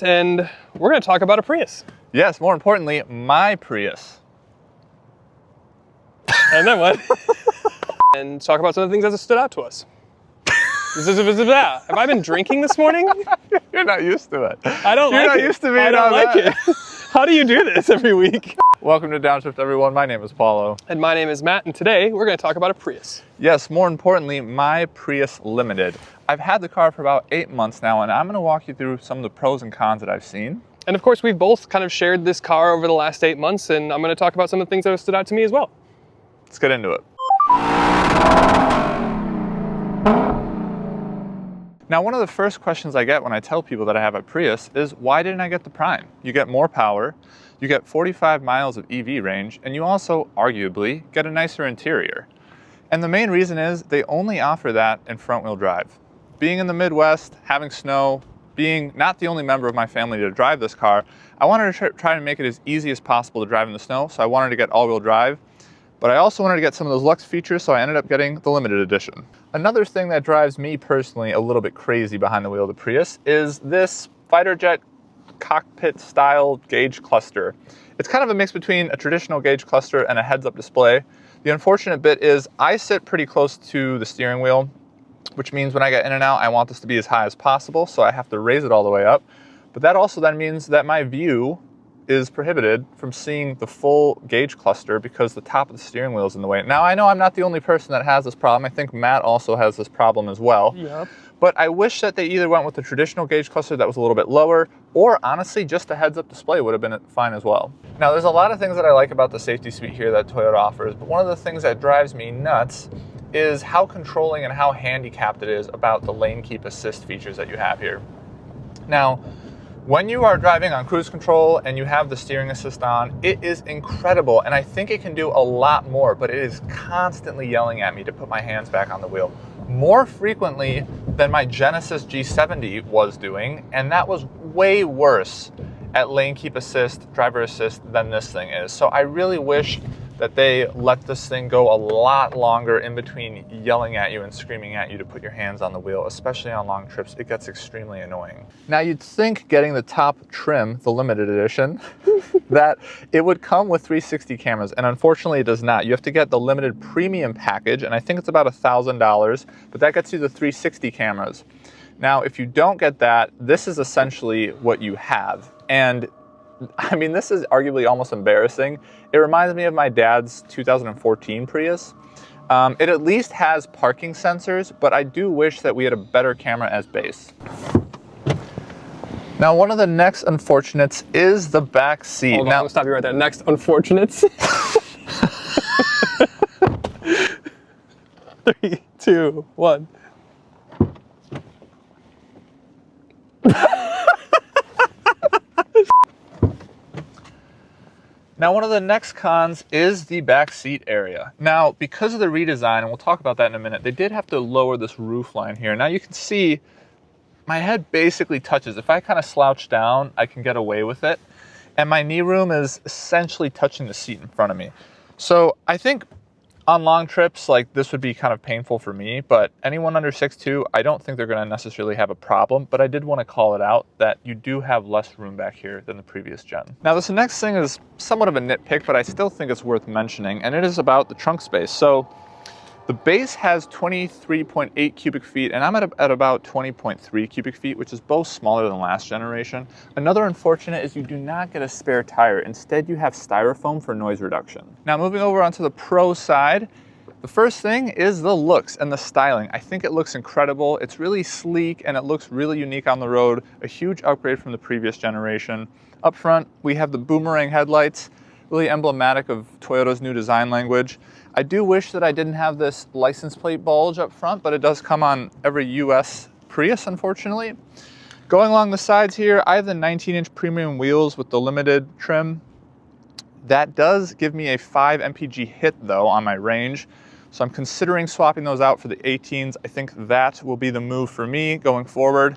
And we're going to talk about a Prius. Yes, more importantly, my Prius. And then what? And talk about some of the things that stood out to us. Have I been drinking this morning? You're not used to it. I don't like it. You're not used to being I don't like it. How do you do this every week? Welcome to Downshift, everyone. My name is Paulo. And my name is Matt, and today we're going to talk about a Prius. Yes, more importantly, my Prius Limited. I've had the car for about 8 months now, and I'm going to walk you through some of the pros and cons that I've seen. And of course, we've both kind of shared this car over the last 8 months, and I'm going to talk about some of the things that have stood out to me as well. Let's get into it. Now, one of the first questions I get when I tell people that I have a Prius is, why didn't I get the Prime? You get more power, you get 45 miles of EV range, and you also, arguably, get a nicer interior. And the main reason is they only offer that in front-wheel drive. Being in the Midwest, having snow, being not the only member of my family to drive this car, I wanted to try to make it as easy as possible to drive in the snow, so I wanted to get all-wheel drive. But I also wanted to get some of those Lux features, so I ended up getting the limited edition. Another thing that drives me personally a little bit crazy behind the wheel of the Prius is this fighter jet cockpit style gauge cluster. It's kind of a mix between a traditional gauge cluster and a heads-up display. The unfortunate bit is I sit pretty close to the steering wheel, which means when I get in and out, I want this to be as high as possible, so I have to raise it all the way up. But that also then means that my view is prohibited from seeing the full gauge cluster because the top of the steering wheel is in the way. Now, I know I'm not the only person that has this problem. I think Matt also has this problem as well. Yep. But I wish that they either went with the traditional gauge cluster that was a little bit lower, or honestly, just a heads-up display would have been fine as well. Now, there's a lot of things that I like about the safety suite here that Toyota offers, but one of the things that drives me nuts is how controlling and how handicapped it is about the lane keep assist features that you have here. Now, when you are driving on cruise control and you have the steering assist on, it is incredible, and I think it can do a lot more, but it is constantly yelling at me to put my hands back on the wheel, more frequently than my Genesis G70 was doing, and that was way worse at lane keep assist, driver assist than this thing is. So I really wish that they let this thing go a lot longer in between yelling at you and screaming at you to put your hands on the wheel, especially on long trips. It gets extremely annoying. Now, you'd think getting the top trim, the limited edition, that it would come with 360 cameras, and unfortunately it does not. You have to get the limited premium package, and I think it's about $1,000, but that gets you the 360 cameras. Now, if you don't get that, this is essentially what you have. And I mean, this is arguably almost embarrassing. It reminds me of my dad's 2014 Prius. It at least has parking sensors, but I do wish that we had a better camera as base. Now, one of the next unfortunates is the back seat. Hold on, now, I'll stop you right there. Next unfortunates. 3, 2, 1. Now, one of the next cons is the back seat area. Now, because of the redesign, and we'll talk about that in a minute, they did have to lower this roof line here. Now you can see my head basically touches. If I kind of slouch down, I can get away with it. And my knee room is essentially touching the seat in front of me. So I think on long trips, like, this would be kind of painful for me, but anyone under 6'2", I don't think they're gonna necessarily have a problem, but I did wanna call it out that you do have less room back here than the previous gen. Now, this next thing is somewhat of a nitpick, but I still think it's worth mentioning, and it is about the trunk space. So the base has 23.8 cubic feet, and I'm at about 20.3 cubic feet, which is both smaller than last generation. Another unfortunate is you do not get a spare tire. Instead, you have styrofoam for noise reduction. Now, moving over onto the pro side, the first thing is the looks and the styling. I think it looks incredible. It's really sleek, and it looks really unique on the road. A huge upgrade from the previous generation. Up front, we have the boomerang headlights, really emblematic of Toyota's new design language. I do wish that I didn't have this license plate bulge up front, but it does come on every US Prius, unfortunately. Going along the sides here, I have the 19-inch premium wheels with the limited trim. That does give me a 5 mpg hit, though, on my range. So I'm considering swapping those out for the 18s. I think that will be the move for me going forward.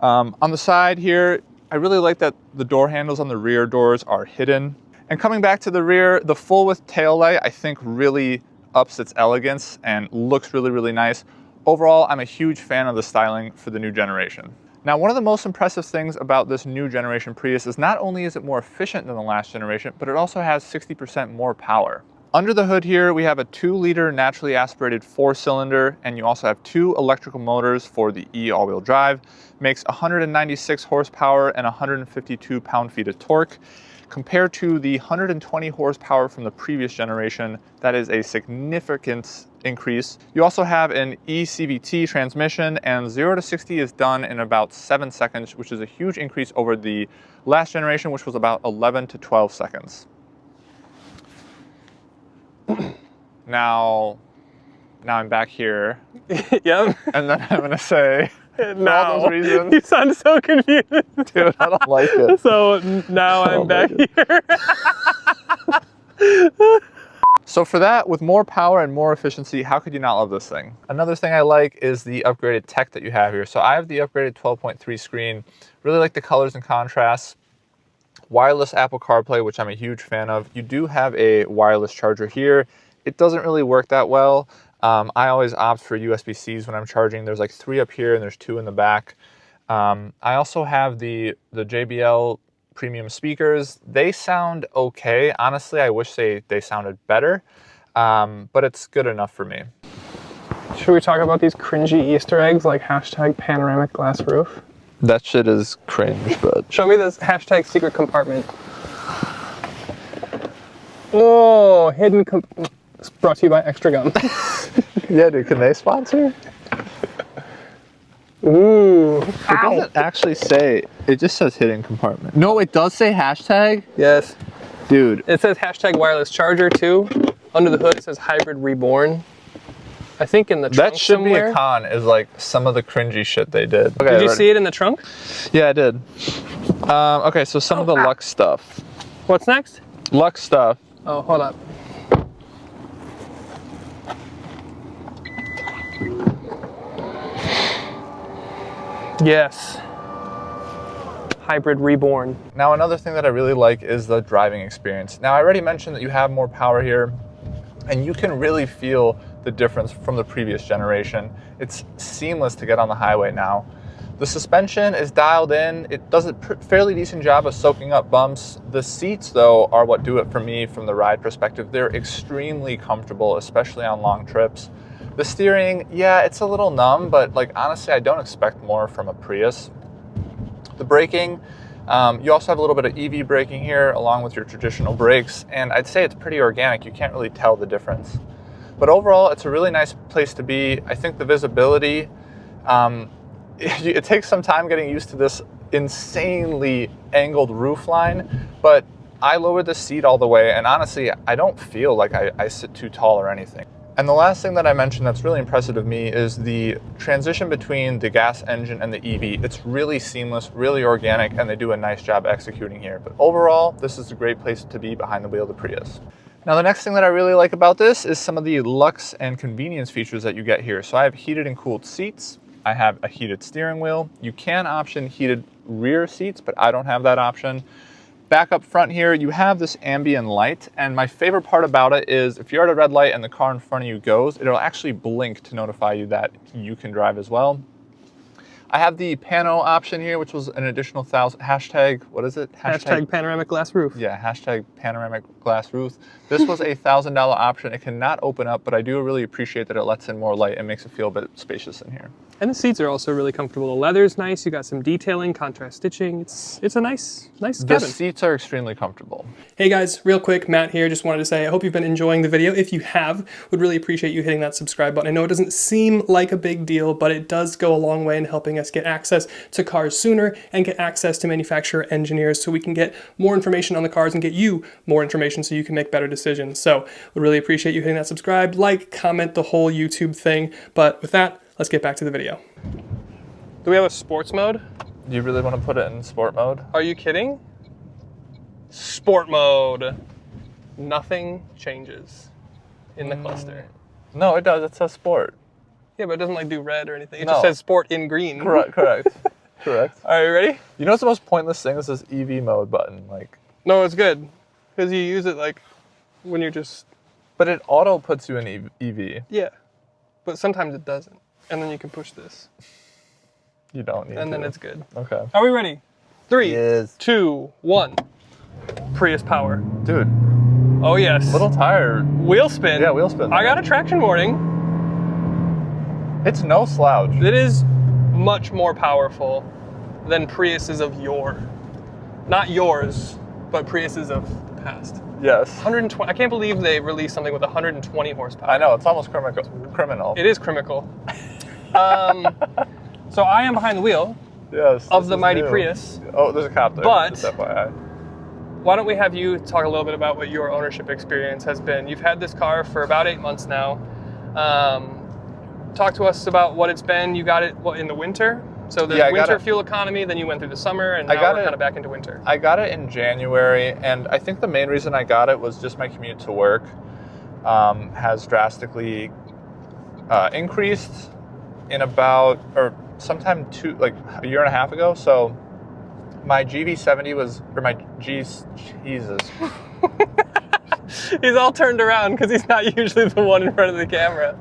On the side here, I really like that the door handles on the rear doors are hidden. And coming back to the rear, the full width taillight I think really ups its elegance and looks really, really nice. Overall, I'm a huge fan of the styling for the new generation. Now, one of the most impressive things about this new generation Prius is not only is it more efficient than the last generation, but it also has 60% more power. Under the hood here, we have a 2-liter naturally aspirated 4-cylinder, and you also have 2 electrical motors for the E all-wheel drive. Makes 196 horsepower and 152 pound-feet of torque. Compared to the 120 horsepower from the previous generation, that is a significant increase. You also have an eCVT transmission, and 0 to 60 is done in about 7 seconds, which is a huge increase over the last generation, which was about 11 to 12 seconds. Now I'm back here. Yep. And then I'm gonna say, for all those reasons. You sound so confused. Dude, I don't like it. So now I'm back here. So for that, with more power and more efficiency, how could you not love this thing? Another thing I like is the upgraded tech that you have here. So I have the upgraded 12.3 screen. Really like the colors and contrasts. Wireless Apple CarPlay, which I'm a huge fan of. You do have a wireless charger here. It doesn't really work that well. I always opt for USB-Cs when I'm charging. There's like 3 up here and there's 2 in the back. I also have the JBL premium speakers. They sound okay. Honestly, I wish they sounded better, but it's good enough for me. Should we talk about these cringy Easter eggs like hashtag panoramic glass roof? That shit is cringe, but... Show me this hashtag secret compartment. Oh, hidden It's brought to you by Extra Gum. Yeah, dude, can they sponsor? Ooh. It doesn't actually say, it just says hidden compartment. No, it does say hashtag? Yes. Dude. It says hashtag wireless charger too. Under the hood it says hybrid reborn. I think in the trunk that should somewhere. be a con, is like some of the cringy shit they did. Okay, did you see it in the trunk? Yeah, I did. Okay, so some of the Lux stuff. What's next? Lux stuff. Oh, hold up. Yes. Hybrid reborn. Now, another thing that I really like is the driving experience. Now, I already mentioned that you have more power here, and you can really feel the difference from the previous generation. It's seamless to get on the highway now. The suspension is dialed in. It does a fairly decent job of soaking up bumps. The seats, though, are what do it for me from the ride perspective. They're extremely comfortable, especially on long trips. The steering, yeah, it's a little numb, but like honestly, I don't expect more from a Prius. The braking, you also have a little bit of EV braking here along with your traditional brakes, and I'd say it's pretty organic. You can't really tell the difference. But overall, it's a really nice place to be. I think the visibility, it takes some time getting used to this insanely angled roof line, but I lowered the seat all the way, and honestly, I don't feel like I sit too tall or anything. And the last thing that I mentioned that's really impressive to me is the transition between the gas engine and the EV. It's really seamless, really organic, and they do a nice job executing here. But overall, this is a great place to be behind the wheel of the Prius. Now, the next thing that I really like about this is some of the luxe and convenience features that you get here. So I have heated and cooled seats. I have a heated steering wheel. You can option heated rear seats, but I don't have that option. Back up front here, you have this ambient light, and my favorite part about it is if you're at a red light and the car in front of you goes, it'll actually blink to notify you that you can drive as well. I have the pano option here, which was an additional hashtag, what is it? Hashtag panoramic glass roof. Yeah, hashtag panoramic glass roof. This was a $1,000 option. It cannot open up, but I do really appreciate that it lets in more light and makes it feel a bit spacious in here. And the seats are also really comfortable. The leather's nice. You got some detailing, contrast stitching. It's a nice cabin. The seats are extremely comfortable. Hey guys, real quick, Matt here. Just wanted to say I hope you've been enjoying the video. If you have, would really appreciate you hitting that subscribe button. I know it doesn't seem like a big deal, but it does go a long way in helping us get access to cars sooner and get access to manufacturer engineers so we can get more information on the cars and get you more information so you can make better decisions. So would really appreciate you hitting that subscribe, like, comment, the whole YouTube thing. But with that, let's get back to the video. Do we have a sports mode? Do you really want to put it in sport mode? Are you kidding? Sport mode. Nothing changes in the cluster. No, it does. It says sport. Yeah, but it doesn't like do red or anything. It No. just says sport in green. Correct. Correct. Are you ready? You know what's the most pointless thing is this EV mode button. Like, No, it's good. Because you use it like when you're just... but it auto puts you in EV. Yeah. But sometimes it doesn't. And then you can push this. You don't need to. And then it's good. Okay. Are we ready? 3, Yes. 2, 1. Prius power. Dude. Oh yes. Little tire. Wheel spin. Yeah, wheel spin. I got a traction warning. It's no slouch. It is much more powerful than Priuses of yore. Not yours, but Priuses of the past. Yes. 120. I can't believe they released something with 120 horsepower. I know, it's almost criminal. It is criminal. So I am behind the wheel of the mighty Prius. Oh, there's a cop there. But just FYI. Why don't we have you talk a little bit about what your ownership experience has been? You've had this car for about 8 months now. Talk to us about what it's been. You got it in the winter? So the winter fuel economy, then you went through the summer, and now we're kind of back into winter. I got it in January, and I think the main reason I got it was just my commute to work has drastically increased in about, or sometime a year and a half ago. So my GV70 was, or my Jesus. He's all turned around because he's not usually the one in front of the camera.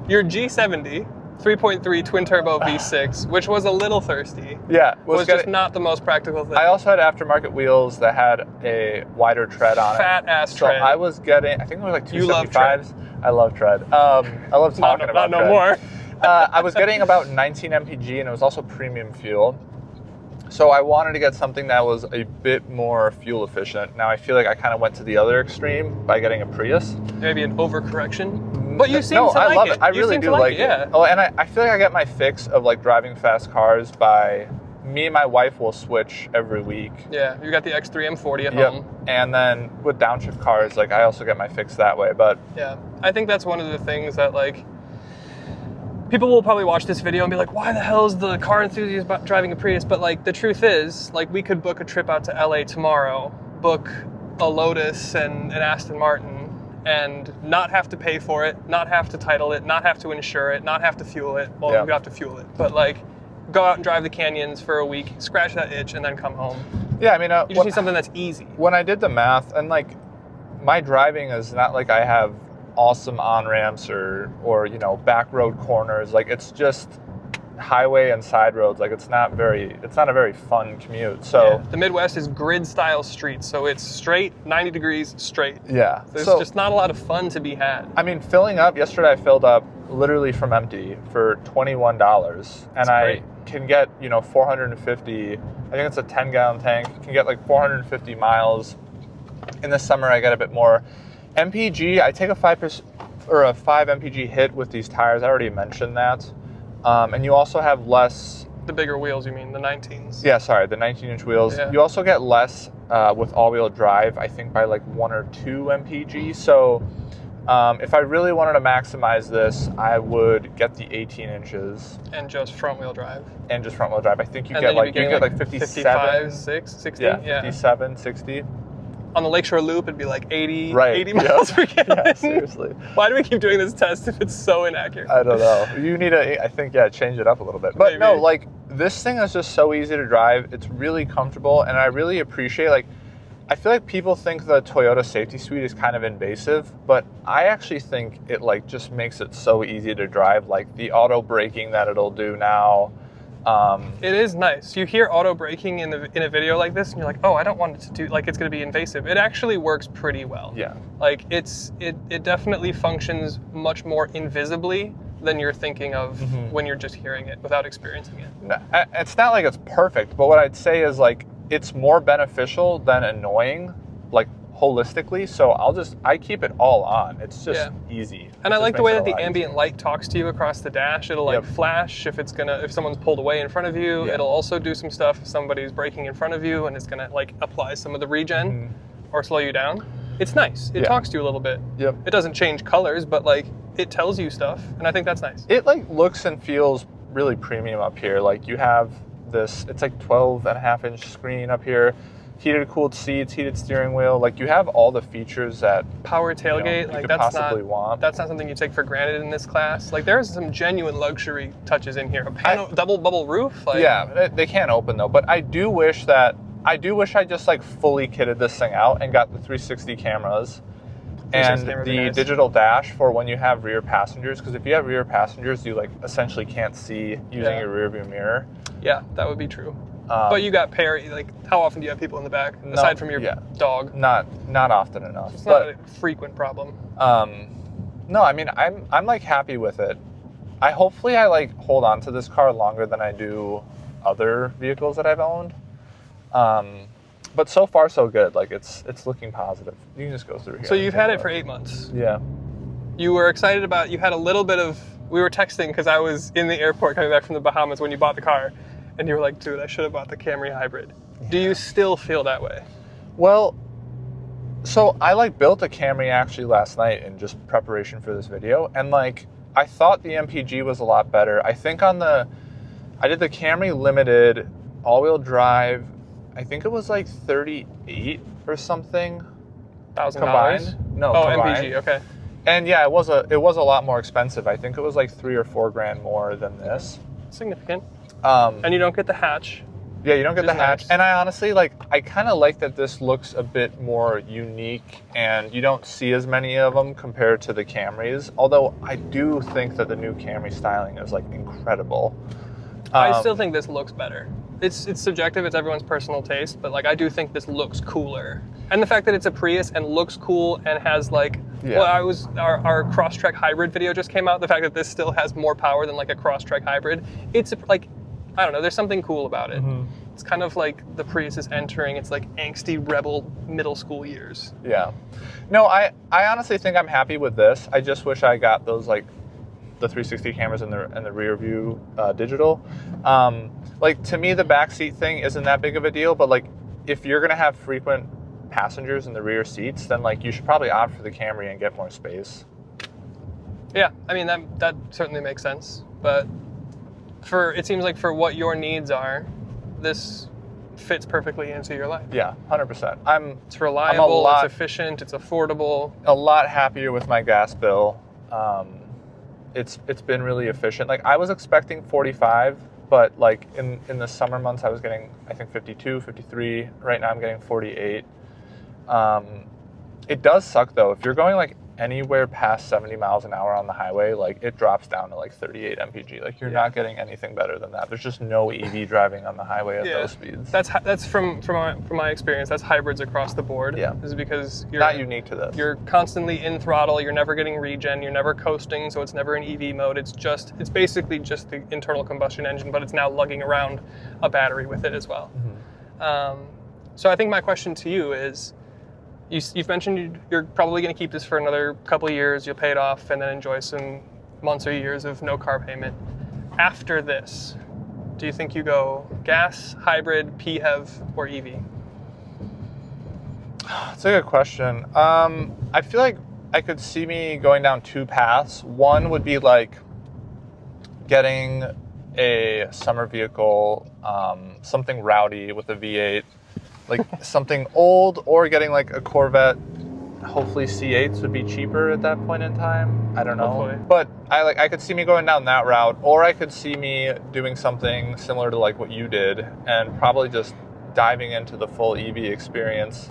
Your G70, 3.3 twin turbo V6, which was a little thirsty. Yeah. Was just not the most practical thing. I also had aftermarket wheels that had a wider tread on it. Fat ass tread. So I was getting, I think it was like 275s. You love tread. I love tread. I love talking about not tread. no more. I was getting about 19 mpg, and it was also premium fuel. So I wanted to get something that was a bit more fuel efficient. Now I feel like I kind of went to the other extreme by getting a Prius. Maybe an overcorrection. But you seem to like it. I love it. I really do like it. Yeah. Oh, and I feel like I get my fix of like driving fast cars by, me and my wife will switch every week. Yeah, you got the X3 M40 at home. And then with downshift cars, like I also get my fix that way. But yeah, I think that's one of the things that like, people will probably watch this video and be like, why the hell is the car enthusiast about driving a Prius? But like, the truth is, like, we could book a trip out to LA tomorrow, book a Lotus and an Aston Martin, and not have to pay for it, not have to title it, not have to insure it, not have to fuel it. Well, we have to fuel it, but like, go out and drive the canyons for a week, scratch that itch, and then come home. Yeah, I mean, you just need something that's easy. When I did the math, and like, my driving is not like I have awesome on-ramps or you know, back road corners. Like, it's just highway and side roads. Like, it's not a very fun commute. So the Midwest is grid style streets, so it's straight, 90 degrees straight. Yeah. There's just not a lot of fun to be had. I mean, filling up, yesterday I filled up literally from empty for $21. And I can get, you know, 450, I think it's a 10-gallon tank, can get like 450 miles. In the summer I get a bit more. MPG, I take a 5 MPG hit with these tires. I already mentioned that. And you also have less... The bigger wheels, you mean, the 19s? Yeah, sorry, the 19-inch wheels. Yeah. You also get less with all-wheel drive, I think by like 1 or 2 MPG. So if I really wanted to maximize this, I would get the 18 inches. And just front-wheel drive. And just front-wheel drive. I think you get like 57. 55, 60? Yeah, 57, 60. On the Lakeshore Loop, it'd be like 80 miles per gallon. Yeah, seriously. Why do we keep doing this test if it's so inaccurate? I don't know. You need to, I think, change it up a little bit. But no, like, this thing is just so easy to drive. It's really comfortable, and I really appreciate, like, I feel like people think the Toyota safety suite is kind of invasive, but I actually think it, like, just makes it so easy to drive. Like, the auto braking that it'll do now. It is nice. You hear auto braking in a video like this, and you're like, oh, I don't want it to do, like, it's going to be invasive. It actually works pretty well. Yeah. Like, it definitely functions much more invisibly than you're thinking of when you're just hearing it without experiencing it. No, it's not like it's perfect, but what I'd say is, like, it's more beneficial than annoying, like, holistically. So I keep it all on. It's just easy. And I like the way that the ambient light talks to you across the dash. It'll like flash if someone's pulled away in front of you. It'll also do some stuff if somebody's braking in front of you, and it's gonna like apply some of the regen or slow you down. It's nice. It talks to you a little bit. It doesn't change colors, but like it tells you stuff, and I think that's nice. It like looks and feels really premium up here. Like, you have this, it's like 12.5-inch screen up here. Heated, cooled seats, heated steering wheel. Like, you have all the features that power tailgate. You like could that's possibly want. That's not something you take for granted in this class. Like, there's some genuine luxury touches in here. A double bubble roof. Like, yeah, they can't open though. But I do wish I just like fully kitted this thing out and got the 360 cameras. And camera would the be nice. digital dash for when you have rear passengers, because if you have rear passengers, you like essentially can't see using your rear view mirror. Yeah, that would be true. But you got like, how often do you have people in the back aside from your dog? Not often enough. It's not a frequent problem. No, I mean I'm like happy with it. Hopefully I like hold on to this car longer than I do other vehicles that I've owned. But so far so good. Like it's looking positive. You can just go through here. So you've had it for 8 months. Yeah. You were excited about. You had a little bit of. We were texting because I was in the airport coming back from the Bahamas when you bought the car, and you were like, "Dude, I should have bought the Camry hybrid." Yeah. Do you still feel that way? Well, so I like built a Camry actually last night in just preparation for this video, and like I thought the MPG was a lot better. I think I did the Camry Limited all-wheel drive. I think it was like 38 or something. $1,000? No, combined. MPG, okay. And yeah, it was a lot more expensive. I think it was like $3,000 or $4,000 more than this. Significant. And you don't get the hatch. Yeah, you don't get the hatch. Nice. And I honestly I kind of like that this looks a bit more unique, and you don't see as many of them compared to the Camrys. Although I do think that the new Camry styling is like incredible. I still think this looks better. It's subjective, it's everyone's personal taste, but like I do think this looks cooler. And the fact that it's a Prius and looks cool and has like, our Crosstrek hybrid video just came out. The fact that this still has more power than like a Crosstrek hybrid, it's like, I don't know, there's something cool about it. Mm-hmm. It's kind of like the Prius is entering its like angsty rebel middle school years. Yeah. No, I honestly think I'm happy with this. I just wish I got those like the 360 cameras and the rear view digital. Like to me, the backseat thing isn't that big of a deal, but like if you're gonna have frequent passengers in the rear seats, then like you should probably opt for the Camry and get more space. Yeah, I mean that certainly makes sense, but it seems like for what your needs are, this fits perfectly into your life. Yeah, 100%. It's reliable, it's efficient, it's affordable. A lot happier with my gas bill. It's been really efficient. Like I was expecting 45, but like in the summer months I was getting I think 52, 53. Right now I'm getting 48. It does suck though. If you're going like anywhere past 70 miles an hour on the highway, like it drops down to like 38 mpg. Like you're not getting anything better than that. There's just no EV driving on the highway at those speeds. That's from my experience. That's hybrids across the board. Yeah, this is because you're not unique to this. You're constantly in throttle. You're never getting regen. You're never coasting, so it's never in EV mode. It's basically just the internal combustion engine, but it's now lugging around a battery with it as well. Mm-hmm. So I think my question to you is, you've mentioned you're probably going to keep this for another couple of years. You'll pay it off and then enjoy some months or years of no car payment. After this, do you think you go gas, hybrid, PHEV, or EV? That's a good question. I feel like I could see me going down two paths. One would be like getting a summer vehicle, something rowdy with a V8, like something old, or getting like a Corvette. Hopefully C8s would be cheaper at that point in time. I don't know. Hopefully. But I could see me going down that route, or I could see me doing something similar to like what you did and probably just diving into the full EV experience.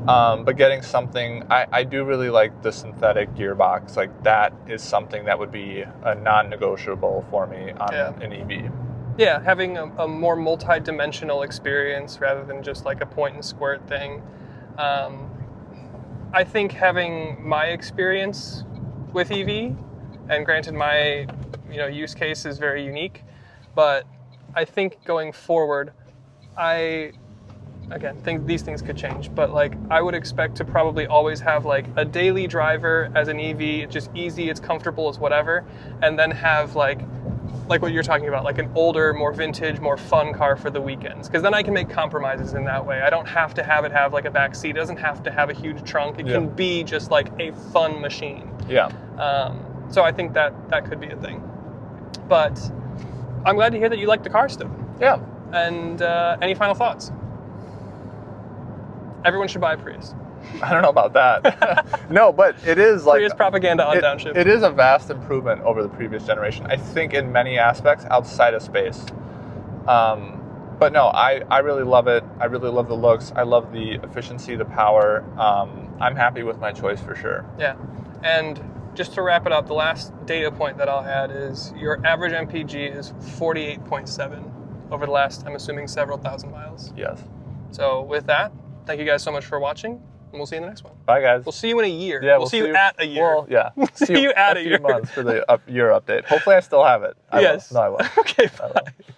But getting something, I do really like the synthetic gearbox. Like that is something that would be a non-negotiable for me on an EV. Yeah, having a more multi-dimensional experience rather than just like a point and squirt thing. I think having my experience with EV, and granted my use case is very unique, but I think going forward, I think these things could change, but like I would expect to probably always have like a daily driver as an EV. It's just easy, it's comfortable, it's whatever, and then have like what you're talking about, like an older, more vintage, more fun car for the weekends. Because then I can make compromises in that way. I don't have to have it have like a back seat. It doesn't have to have a huge trunk. It can be just like a fun machine. Yeah. So I think that could be a thing. But I'm glad to hear that you like the car still. Yeah. And any final thoughts? Everyone should buy a Prius. I don't know about that. No, but it is like Prius propaganda on Downshift. It is a vast improvement over the previous generation. I think in many aspects outside of space. But But no, I really love it. I really love the looks. I love the efficiency, the power. I'm happy with my choice for sure. Yeah, and just to wrap it up, the last data point that I'll add is your average MPG is 48.7 over the last, I'm assuming, several thousand miles. Yes. So with that, thank you guys so much for watching, and we'll see you in the next one. Bye, guys. We'll see you in a year. Yeah, we'll see you at a year. Well, yeah. See you at a few year. months for the year update. Hopefully I still have it. Yes. No, I won't. Okay, I bye. will.